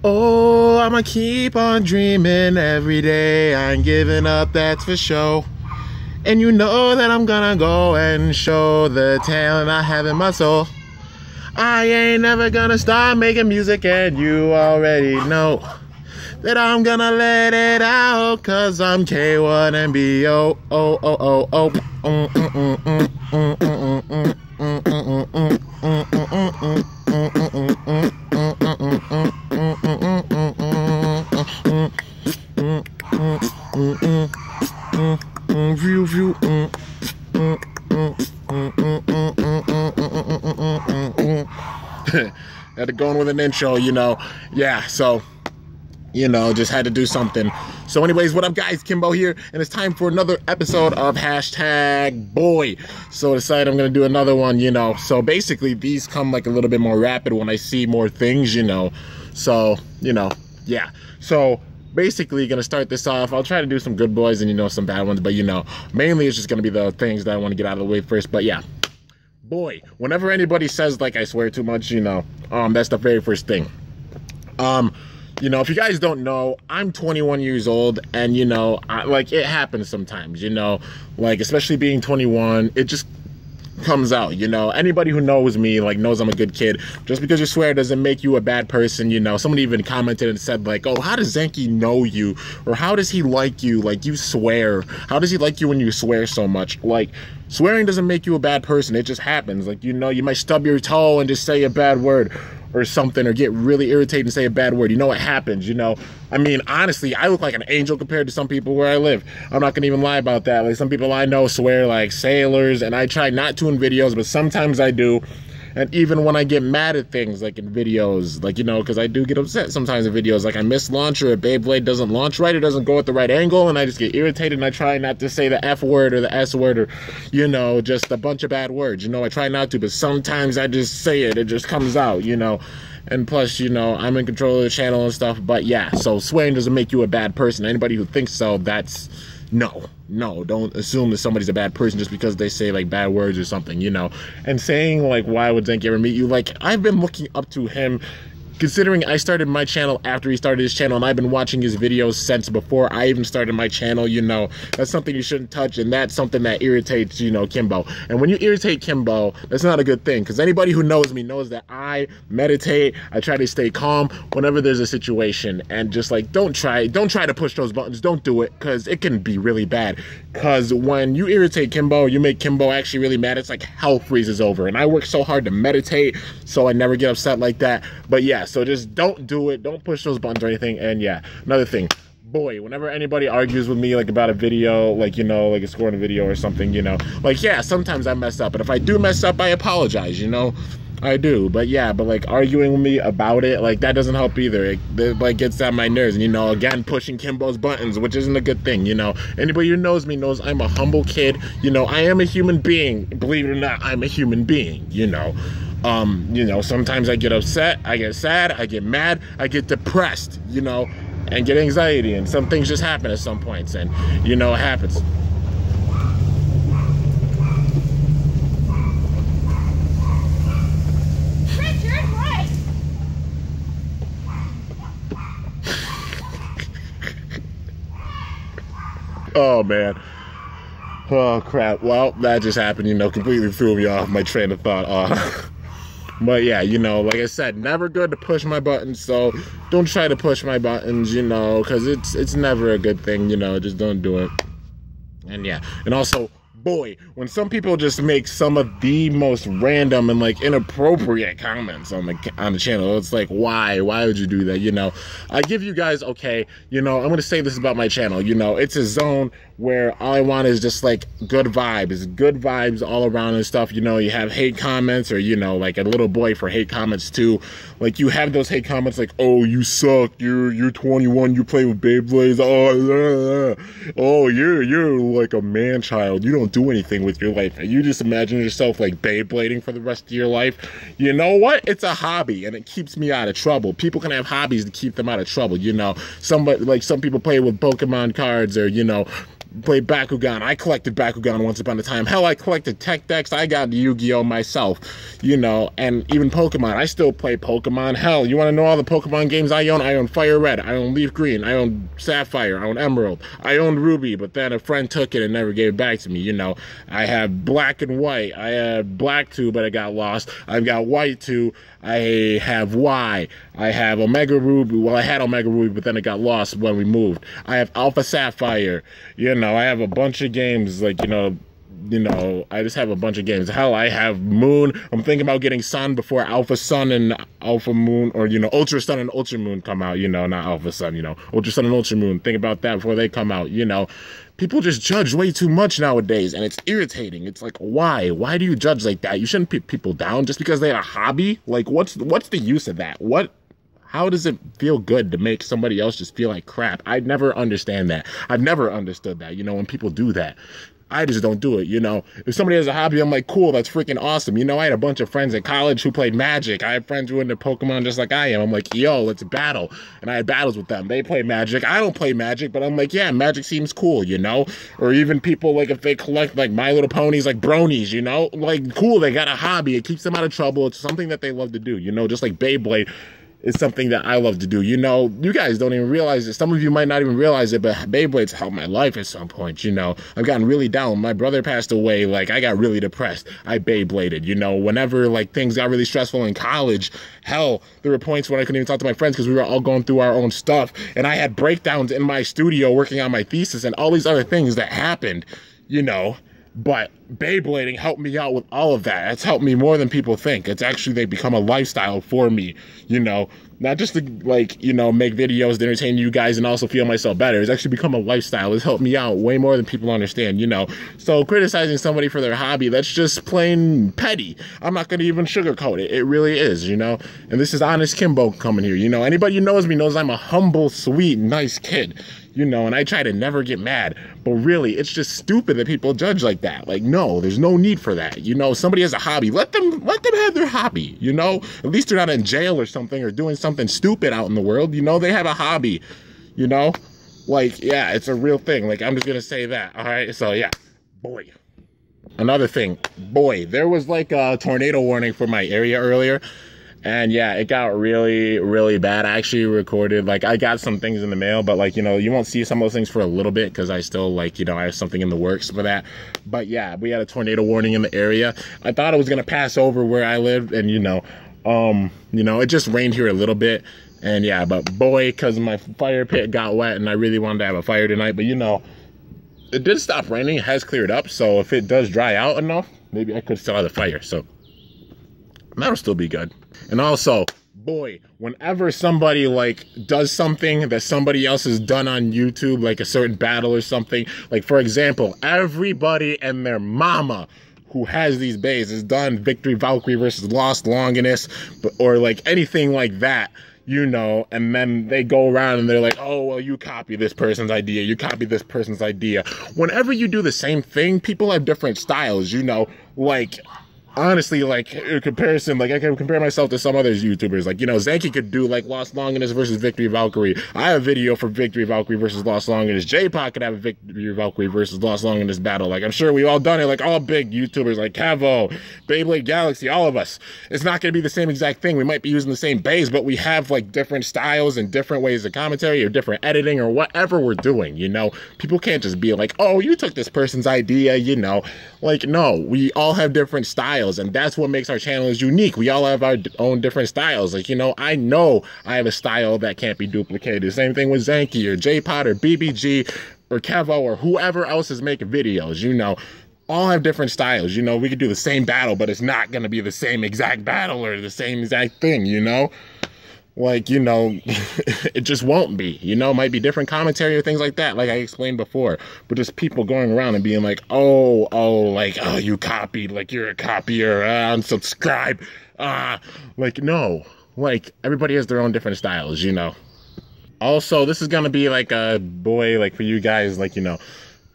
Oh, I'ma keep on dreaming every day. I ain't giving up, that's for sure. And you know that I'm gonna go and show the talent I have in my soul. I ain't never gonna stop making music, and you already know that I'm gonna let it out, cause I'm K1 and B.O. Oh, oh, oh, oh. Had to go in with an intro, you know. Yeah, so, you know, just had to do something. So anyways, what up guys, Kimbo here, and it's time for another episode of #boy. So I decided I'm gonna do another one, you know. So basically these come like a little bit more rapid when I see more things, you know. So, you know, yeah. So basically gonna start this off. I'll try to do some good boys and, you know, some bad ones, but you know, mainly it's just gonna be the things that I want to get out of the way first. But yeah, boy, whenever anybody says like I swear too much, you know, that's the very first thing. You know, if you guys don't know, I'm 21 years old, and you know, like it happens sometimes, you know, like especially being 21, it just comes out, you know. Anybody who knows me like knows I'm a good kid. Just because you swear doesn't make you a bad person, you know. Someone even commented and said like, oh, how does Zenki know you, or how does he like you, like you swear, how does he like you when you swear so much? Like, swearing doesn't make you a bad person, it just happens. Like, you know, you might stub your toe and just say a bad word or something, or get really irritated and say a bad word. You know, it happens, you know. I mean, honestly, I look like an angel compared to some people where I live. I'm not gonna even lie about that. Like, some people I know swear like sailors, and I try not to in videos, but sometimes I do. And even when I get mad at things, like in videos, like, you know, because I do get upset sometimes in videos, like I miss launch, or a Beyblade doesn't launch right, it doesn't go at the right angle, and I just get irritated, and I try not to say the F word or the S word, or, you know, just a bunch of bad words, you know. I try not to, but sometimes I just say it, it just comes out, you know. And plus, you know, I'm in control of the channel and stuff, but yeah, so swearing doesn't make you a bad person. Anybody who thinks so, that's, no, don't assume that somebody's a bad person just because they say like bad words or something, you know. And saying like, why would Zenki ever meet you? Like, I've been looking up to him, considering I started my channel after he started his channel, and I've been watching his videos since before I even started my channel, you know. That's something you shouldn't touch, and that's something that irritates, you know, Kimbo. And when you irritate Kimbo, that's not a good thing, because anybody who knows me knows that I meditate, I try to stay calm whenever there's a situation, and just like, don't try to push those buttons, don't do it, because it can be really bad. Because when you irritate Kimbo, you make Kimbo actually really mad, it's like hell freezes over. And I work so hard to meditate, so I never get upset like that. But yeah, so just don't do it, don't push those buttons or anything. And yeah, another thing, boy, whenever anybody argues with me like about a video, like, you know, like a score in a video or something, you know, like, yeah, sometimes I mess up, but if I do mess up, I apologize, you know. I do, but yeah, but like arguing with me about it, like that doesn't help either. It like gets on my nerves, and you know, again, pushing Kimbo's buttons, which isn't a good thing, you know. Anybody who knows me knows I'm a humble kid, you know. I am a human being, believe it or not, I'm a human being, you know. You know, sometimes I get upset, I get sad, I get mad, I get depressed, you know, and get anxiety, and some things just happen at some points, and you know, it happens. Oh man, oh crap, well, that just happened, you know, completely threw me off my train of thought. But yeah, you know, like I said, never good to push my buttons, so don't try to push my buttons, you know, because it's never a good thing, you know, just don't do it. And yeah, and also, boy, when some people just make some of the most random and like inappropriate comments on the channel, it's like, why would you do that? You know, I give you guys, okay, you know, I'm gonna say this about my channel, you know, it's a zone where all I want is just like good vibes all around and stuff. You know, you have hate comments, or, you know, like a little boy for hate comments too. Like, you have those hate comments like, oh, you suck, you're 21, you play with Beyblades, oh, you're like a man child, you don't do anything with your life, you just imagine yourself like Beyblading for the rest of your life. You know what? It's a hobby, and it keeps me out of trouble. People can have hobbies to keep them out of trouble, you know. Somebody, like some people play with Pokemon cards, or, you know, played Bakugan. I collected Bakugan once upon a time. Hell, I collected tech decks. I got Yu-Gi-Oh myself, you know, and even Pokemon. I still play Pokemon. Hell, you want to know all the Pokemon games I own? I own Fire Red. I own Leaf Green. I own Sapphire. I own Emerald. I owned Ruby, but then a friend took it and never gave it back to me, you know. I have Black and White. I had Black 2, but it got lost. I've got White 2. I have Y. I have Omega Ruby. Well, I had Omega Ruby, but then it got lost when we moved. I have Alpha Sapphire. You know, I have a bunch of games, like, you know, I just have a bunch of games. Hell, I have Moon. I'm thinking about getting Sun before Alpha Sun and Alpha Moon, or, you know, Ultra Sun and Ultra Moon come out, you know, not Alpha Sun, you know, Ultra Sun and Ultra Moon. Think about that before they come out, you know. People just judge way too much nowadays, and it's irritating. It's like, why? Why do you judge like that? You shouldn't put people down just because they have a hobby. Like, what's the use of that? How does it feel good to make somebody else just feel like crap? I'd never understand that. I've never understood that, you know, when people do that. I just don't do it, you know. If somebody has a hobby, I'm like, cool, that's freaking awesome. You know, I had a bunch of friends in college who played Magic. I had friends who were into Pokemon just like I am. I'm like, yo, let's battle. And I had battles with them. They play Magic. I don't play Magic, but I'm like, yeah, Magic seems cool, you know. Or even people, like, if they collect, like, My Little Ponies, like bronies, you know. Like, cool, they got a hobby. It keeps them out of trouble. It's something that they love to do, you know, just like Beyblade. It's something that I love to do. You know, you guys don't even realize it. Some of you might not even realize it, but Beyblade's helped my life at some point, you know. I've gotten really down. My brother passed away. Like, I got really depressed. I Beybladed, you know. Whenever, like, things got really stressful in college, hell, there were points when I couldn't even talk to my friends because we were all going through our own stuff. And I had breakdowns in my studio working on my thesis and all these other things that happened, you know. But Beyblading helped me out with all of that. It's helped me more than people think. It's actually, they become a lifestyle for me, you know. Not just to, like, you know, make videos to entertain you guys and also feel myself better. It's actually become a lifestyle. It's helped me out way more than people understand, you know. So criticizing somebody for their hobby, that's just plain petty. I'm not going to even sugarcoat it. It really is, you know. And this is Honest Kimbo coming here, you know. Anybody who knows me knows I'm a humble, sweet, nice kid, you know, and I try to never get mad. But really, it's just stupid that people judge like that. Like, no, there's no need for that. You know, somebody has a hobby. Let them have their hobby, you know. At least they're not in jail or something or doing something stupid out in the world. You know, they have a hobby, you know. Like, yeah, it's a real thing. Like, I'm just going to say that, all right? So, yeah, boy. Another thing, boy, there was like a tornado warning for my area earlier. And yeah, it got really, really bad. I actually recorded, like, I got some things in the mail, but, like, you know, you won't see some of those things for a little bit because I still, like, you know, I have something in the works for that. But yeah, we had a tornado warning in the area. I thought it was going to pass over where I lived, and, you know, it just rained here a little bit. And yeah, but boy, because my fire pit got wet and I really wanted to have a fire tonight. But, you know, it did stop raining. It has cleared up. So if it does dry out enough, maybe I could still have the fire. So that'll still be good. And also, boy, whenever somebody, like, does something that somebody else has done on YouTube, like a certain battle or something, like, for example, everybody and their mama who has these bays has done Victory Valkyrie versus Lost Longinus, or, like, anything like that, you know, and then they go around and they're like, oh, well, you copy this person's idea, you copy this person's idea. Whenever you do the same thing, people have different styles, you know, like, honestly, like, in comparison, like, I can compare myself to some other YouTubers. Like, you know, Zanky could do, like, Lost Longinus versus Victory Valkyrie. I have a video for Victory Valkyrie versus Lost Longinus. J-Pod could have a Victory Valkyrie versus Lost Longinus battle. Like, I'm sure we've all done it. Like, all big YouTubers, like Cavo, Beyblade Galaxy, all of us. It's not going to be the same exact thing. We might be using the same bays, but we have, like, different styles and different ways of commentary or different editing or whatever we're doing, you know? People can't just be like, oh, you took this person's idea, you know? Like, no, we all have different styles. And that's what makes our channels unique. We all have our own different styles. Like, you know I have a style that can't be duplicated. Same thing with Zanky or J-Pod or BBG or Kevo or whoever else is making videos, you know. All have different styles, you know. We could do the same battle, but it's not going to be the same exact battle or the same exact thing, you know. Like, you know, it just won't be, you know, might be different commentary or things like that, like I explained before, but just people going around and being like, oh, like, oh, you copied, like, you're a copier, unsubscribe, like, no, like, everybody has their own different styles, you know. Also, this is gonna be like a boy, like, for you guys, like, you know,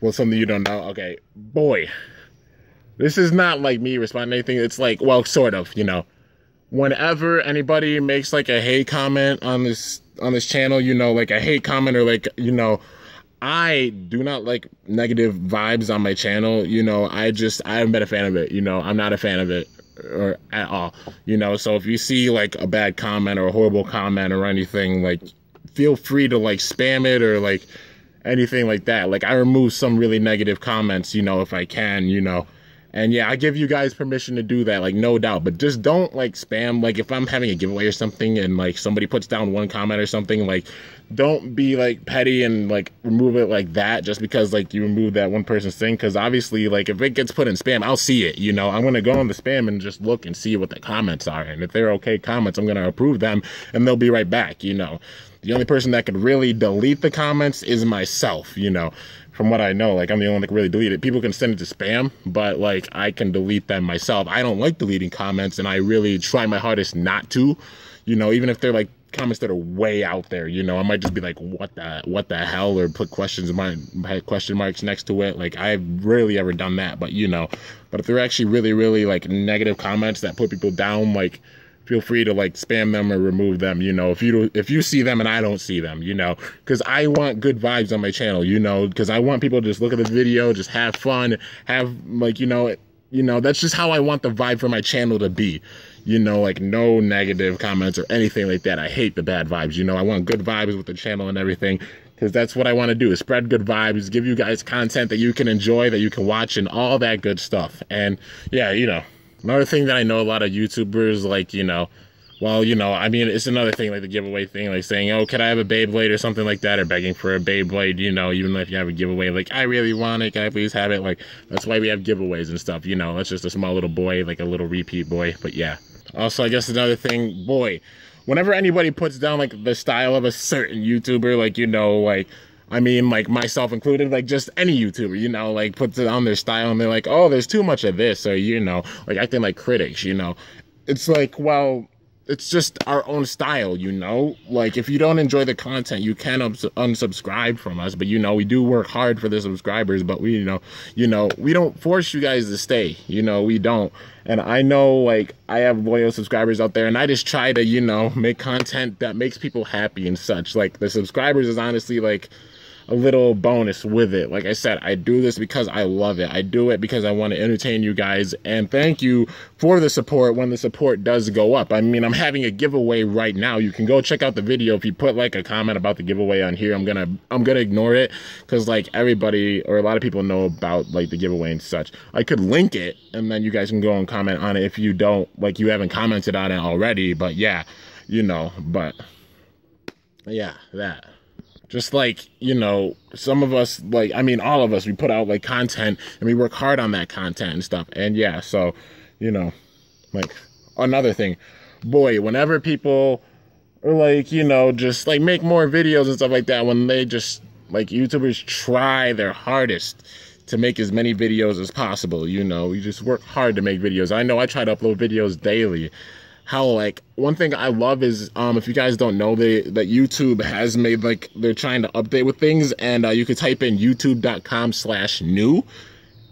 well, something you don't know, okay, boy, this is not like me responding to anything, it's like, well, sort of, you know. Whenever anybody makes, like, a hate comment on this channel, you know, like a hate comment or, like, you know, I do not like negative vibes on my channel. You know, I haven't been a fan of it. You know, I'm not a fan of it or at all. You know, so if you see like a bad comment or a horrible comment or anything, like feel free to like spam it or like anything like that. Like I remove some really negative comments, you know, if I can, you know. And yeah, I give you guys permission to do that, like no doubt, but just don't like spam. Like if I'm having a giveaway or something and like somebody puts down one comment or something, like don't be like petty and like remove it like that just because like you removed that one person's thing. Because obviously like if it gets put in spam, I'll see it, you know. I'm gonna go on the spam and just look and see what the comments are, and if they're okay comments, I'm gonna approve them and they'll be right back, you know. The only person that could really delete the comments is myself, you know. From what I know, like I'm the only one that can really delete it. People can send it to spam, but like I can delete them myself. I don't like deleting comments, and I really try my hardest not to, you know, even if they're like comments that are way out there, you know. I might just be like, what the hell, or put question marks next to it. Like I've rarely ever done that, but you know, but if they're actually really like negative comments that put people down, like feel free to like spam them or remove them, you know, if you see them and I don't see them, you know, because I want good vibes on my channel, you know, because I want people to just look at the video, just have fun, have like, you know, that's just how I want the vibe for my channel to be, you know, like no negative comments or anything like that. I hate the bad vibes, you know. I want good vibes with the channel and everything, because that's what I want to do, is spread good vibes, give you guys content that you can enjoy, that you can watch, and all that good stuff. And yeah, you know, another thing that I know a lot of YouTubers, like, you know, well, you know, I mean, it's another thing, like the giveaway thing, like saying, oh, can I have a Beyblade or something like that, or begging for a Beyblade, you know, even if you have a giveaway, like, I really want it, can I please have it? Like, that's why we have giveaways and stuff, you know. That's just a small little boy, like a little repeat boy, but yeah. Also, I guess another thing, boy, whenever anybody puts down, like, the style of a certain YouTuber, like, you know, like, I mean, like, myself included, like, just any YouTuber, you know, like, puts it on their style, and they're like, oh, there's too much of this, or, you know, like, acting like critics, you know. It's like, well, it's just our own style, you know. Like, if you don't enjoy the content, you can unsubscribe from us, but, you know, we do work hard for the subscribers, but we, you know, we don't force you guys to stay, you know, we don't. And I know, like, I have loyal subscribers out there, and I just try to, you know, make content that makes people happy and such. Like, the subscribers is honestly, like, a little bonus with it. Like I said, I do this because I love it. I do it because I want to entertain you guys, and thank you for the support when the support does go up. I mean, I'm having a giveaway right now. You can go check out the video. If you put like a comment about the giveaway on here, I'm gonna ignore it, because like everybody or a lot of people know about like the giveaway and such. I could link it, and then you guys can go and comment on it if you don't, like, you haven't commented on it already. But yeah, you know, but yeah, that. Just like, you know, some of us, like, I mean, all of us, we put out, like, content, and we work hard on that content and stuff. And, yeah, so, you know, like, another thing, boy, whenever people are, like, you know, just, like, make more videos and stuff like that, when they just, like, YouTubers try their hardest to make as many videos as possible, you know, we just work hard to make videos. I know I try to upload videos daily. How, like, one thing I love is, if you guys don't know, that YouTube has made, like, they're trying to update with things, and you can type in youtube.com/new,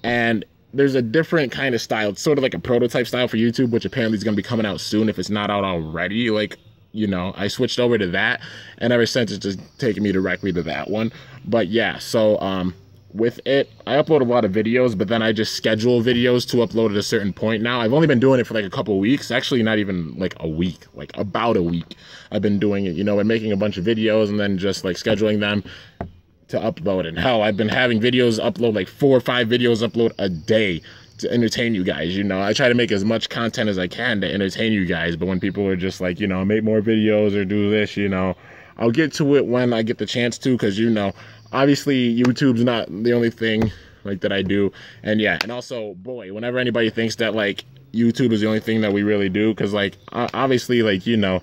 and there's a different kind of style. It's sort of like a prototype style for YouTube, which apparently is going to be coming out soon if it's not out already. Like, you know, I switched over to that, and ever since it's just taken me directly to that one. But yeah, so, with it, I upload a lot of videos, but then I just schedule videos to upload at a certain point. Now, I've only been doing it for like a couple weeks. Actually, not even like a week, like about a week I've been doing it, you know, and making a bunch of videos and then just like scheduling them to upload. And hell, I've been having videos upload, like 4 or 5 videos upload a day to entertain you guys, you know. I try to make as much content as I can to entertain you guys, but when people are just like, you know, make more videos or do this, you know, I'll get to it when I get the chance to, because, you know, obviously YouTube's not the only thing like that I do. And yeah, and also, boy, whenever anybody thinks that like YouTube is the only thing that we really do, because like obviously, like, you know,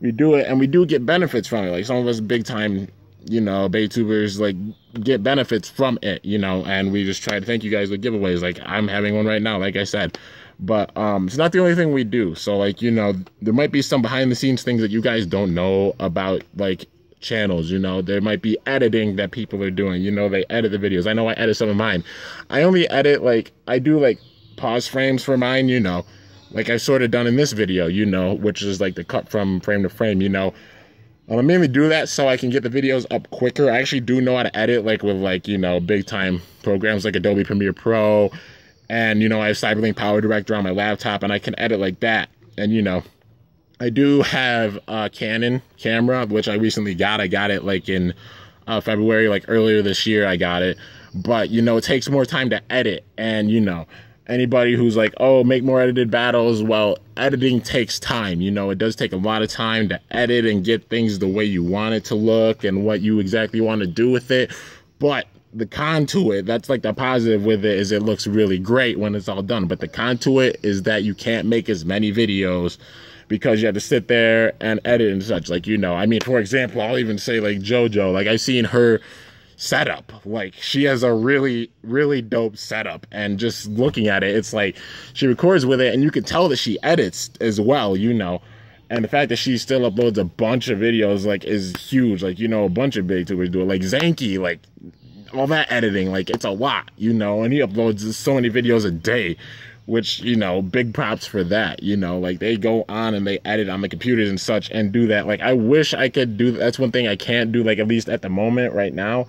we do it and we do get benefits from it. Like some of us big time, you know, Baytubers, like, get benefits from it, you know, and we just try to thank you guys with giveaways. Like I'm having one right now, like I said. But it's not the only thing we do. So, like, you know, there might be some behind the scenes things that you guys don't know about, like, channels, you know. There might be editing that people are doing, you know. They edit the videos. I know I edit some of mine. I only edit, like, I do, like, pause frames for mine, you know, like I sort of done in this video, you know, which is, like, the cut from frame to frame, you know. I mainly do that so I can get the videos up quicker. I actually do know how to edit, like with like, you know, big time programs like Adobe Premiere Pro, and, you know, I have Cyberlink Power Director on my laptop, and I can edit like that. And, you know, I do have a Canon camera, which I recently got. I got it like in February, like earlier this year I got it. But, you know, it takes more time to edit. And, you know, anybody who's like, oh, make more edited battles, well, editing takes time. You know, it does take a lot of time to edit and get things the way you want it to look and what you exactly want to do with it. But the con to it, that's like the positive with it, is it looks really great when it's all done. But the con to it is that you can't make as many videos because you have to sit there and edit and such. Like, you know, I mean, for example, I'll even say like JoJo, like I've seen her setup, like she has a really, really dope setup, and just looking at it, it's like she records with it and you can tell that she edits as well, you know. And the fact that she still uploads a bunch of videos, like, is huge. Like, you know, a bunch of big YouTubers do it, like Zanky, like all that editing, like it's a lot, you know, and he uploads so many videos a day, which, you know, big props for that, you know, like they go on and they edit on the computers and such and do that. Like, I wish I could do that. That's one thing I can't do, like, at least at the moment right now.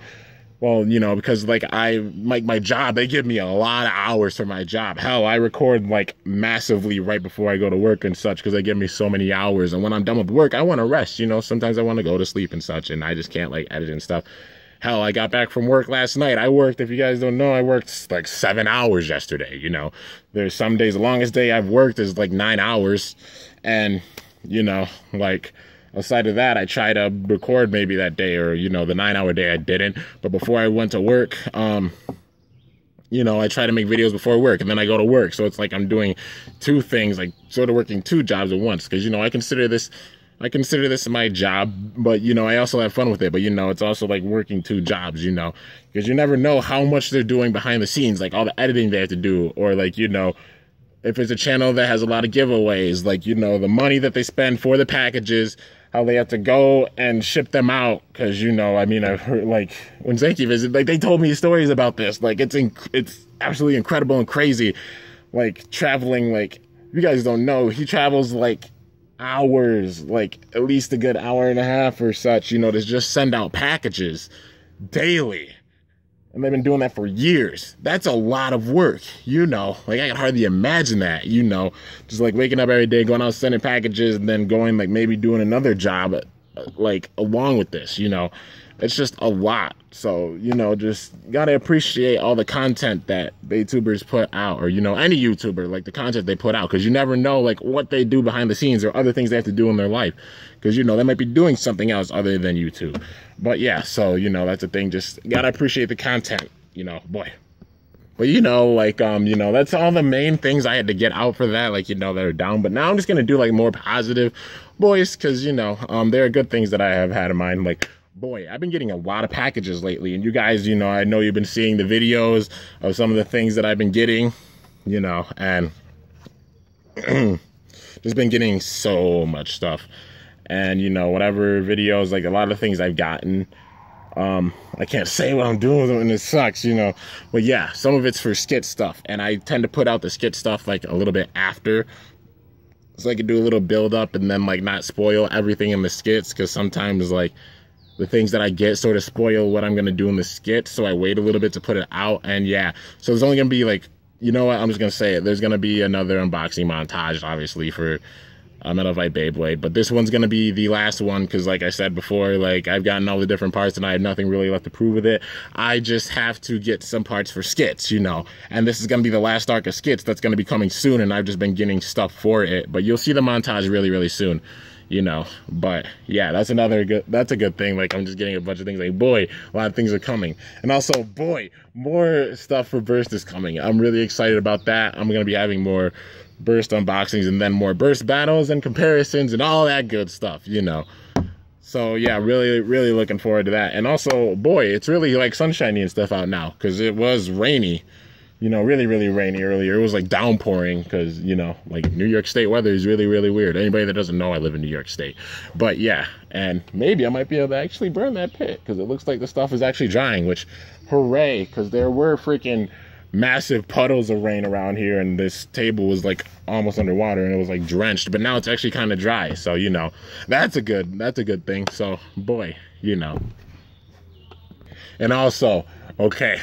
Well, you know, because like my job, they give me a lot of hours for my job. Hell, I record like massively right before I go to work and such, because they give me so many hours. And when I'm done with work, I want to rest, you know, sometimes I want to go to sleep and such, and I just can't like edit and stuff. Hell, I got back from work last night. I worked, if you guys don't know, I worked like 7 hours yesterday, you know. There's some days, the longest day I've worked is like 9 hours. And, you know, like, aside of that, I try to record maybe that day, or, you know, the 9-hour day I didn't. But before I went to work, you know, I try to make videos before work, and then I go to work. So it's like I'm doing two things, like sort of working 2 jobs at once. Because, you know, I consider this my job, but, you know, I also have fun with it. But, you know, it's also like working 2 jobs, you know, because you never know how much they're doing behind the scenes, like all the editing they have to do, or like, you know, if it's a channel that has a lot of giveaways, like, you know, the money that they spend for the packages, how they have to go and ship them out. Because, you know, I mean, I've heard, like, when Zanky visited, like, they told me stories about this. Like, it's absolutely incredible and crazy. Like, traveling, like, you guys don't know, he travels, like, hours, like, at least a good hour and a half or such, you know, to just send out packages daily. And they've been doing that for years. That's a lot of work, you know. Like, I can hardly imagine that, you know. Just, like, waking up every day, going out sending packages, and then going, like, maybe doing another job, like, along with this, you know. It's just a lot. So, you know, just gotta appreciate all the content that the YouTubers put out, or, you know, any YouTuber, like, the content they put out. Because you never know, like, what they do behind the scenes, or other things they have to do in their life. Because, you know, they might be doing something else other than YouTube. But yeah, so, you know, that's the thing. Just gotta appreciate the content, you know, boy. But, you know, like, you know, that's all the main things I had to get out for that, like, you know, that are down. But now I'm just gonna do, like, more positive boys, because, you know, there are good things that I have had in mind. Like, boy, I've been getting a lot of packages lately. And you guys, you know, I know you've been seeing the videos of some of the things that I've been getting, you know, and just been getting so much stuff. And, you know, whatever videos, like, a lot of things I've gotten, I can't say what I'm doing with them, and it sucks, you know. But yeah, some of it's for skit stuff, and I tend to put out the skit stuff, like, a little bit after, so I can do a little build up and then, like, not spoil everything in the skits, because sometimes, like, the things that I get sort of spoil what I'm going to do in the skit, so I wait a little bit to put it out. And yeah, so there's only going to be, like, you know what, I'm just going to say it, there's going to be another unboxing montage, obviously, for Metal Fight Beyblade, but this one's gonna be the last one, because, like I said before, like, I've gotten all the different parts and I have nothing really left to prove with it. I just have to get some parts for skits, you know, and this is gonna be the last arc of skits that's gonna be coming soon, and I've just been getting stuff for it. But you'll see the montage really, really soon, you know. But yeah, that's a good thing. Like, I'm just getting a bunch of things, like, boy, a lot of things are coming. And also, boy, more stuff for Burst is coming. I'm really excited about that. I'm gonna be having more Burst unboxings, and then more Burst battles and comparisons and all that good stuff, you know. So yeah, really, really looking forward to that. And also, boy, it's really, like, sunshiny and stuff out now, because it was rainy, you know, really, really rainy earlier. It was, like, downpouring, because, you know, like, New York State weather is really, really weird. Anybody that doesn't know, I live in New York State. But yeah, and maybe I might be able to actually burn that pit, because it looks like the stuff is actually drying, which, hooray, because there were freaking massive puddles of rain around here, and this table was like almost underwater, and it was like drenched, but now it's actually kind of dry. So, you know, that's a good thing. So, boy, you know. And also, okay,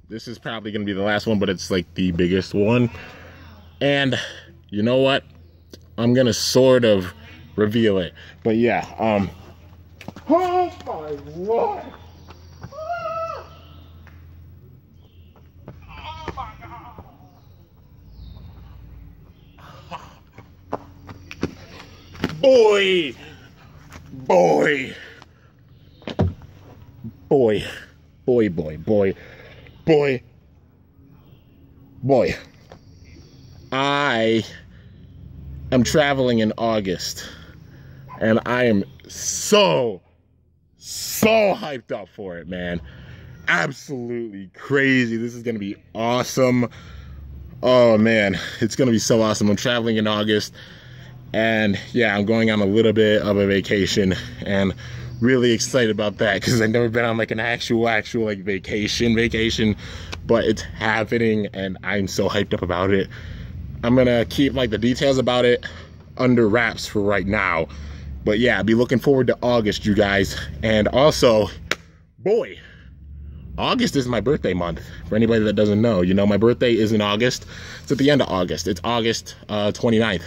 this is probably gonna be the last one, but it's like the biggest one. And you know what? I'm gonna sort of reveal it. But yeah, oh my Lord. Boy, I am traveling in August, and I am so hyped up for it, man. Absolutely crazy. This is gonna be awesome. Oh man, it's gonna be so awesome. I'm traveling in August, and yeah, I'm going on a little bit of a vacation, and really excited about that because I've never been on like an actual like vacation, but it's happening, and I'm so hyped up about it. I'm gonna keep like the details about it under wraps for right now, but yeah, be looking forward to August, you guys. And also, boy, August is my birthday month. For anybody that doesn't know, you know, my birthday is in August. It's at the end of August. It's August 29th.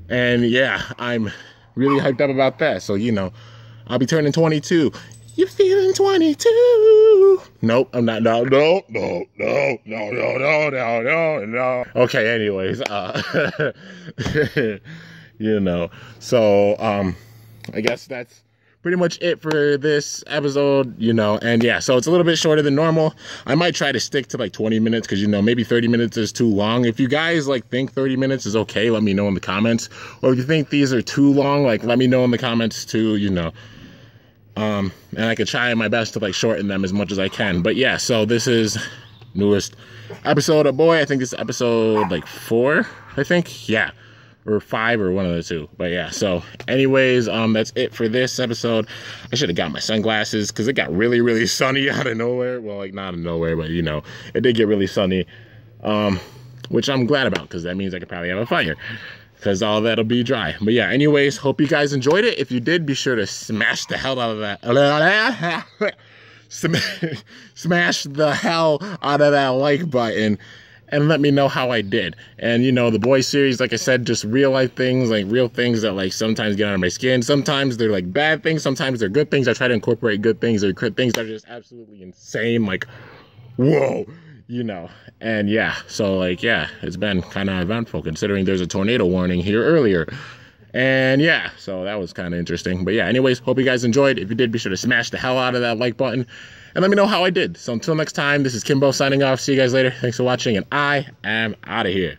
And yeah, I'm really hyped up about that. So, you know, I'll be turning 22. You feeling 22? Nope, I'm not. No. Okay, anyways, you know, so, I guess that's pretty much it for this episode, you know. And yeah, so it's a little bit shorter than normal. I might try to stick to like 20 minutes because, you know, maybe 30 minutes is too long. If you guys like think 30 minutes is okay, let me know in the comments. Or if you think these are too long, like let me know in the comments too, you know. And I could try my best to like shorten them as much as I can. But yeah, so this is newest episode of Boy. I think this is episode like 4, I think. Yeah. Or 5 or one of the two. But yeah, so anyways, that's it for this episode. I should have got my sunglasses because it got really sunny out of nowhere. Well, like not out of nowhere, but you know, it did get really sunny. Which I'm glad about because that means I could probably have a fire because all that'll be dry. But yeah, anyways, hope you guys enjoyed it. If you did, be sure to smash the hell out of that. Smash the hell out of that like button. And let me know how I did. And, you know, the Boy series, like I said, just real life things, like real things that, like, sometimes get under my skin. Sometimes they're, like, bad things. Sometimes they're good things. I try to incorporate good things or things that are just absolutely insane. Like, whoa, you know. And, yeah, so, like, yeah, it's been kind of eventful considering there's a tornado warning here earlier. And, yeah, so that was kind of interesting. But, yeah, anyways, hope you guys enjoyed. If you did, be sure to smash the hell out of that like button. And let me know how I did. So until next time, this is Kimbo signing off. See you guys later. Thanks for watching, and I am out of here.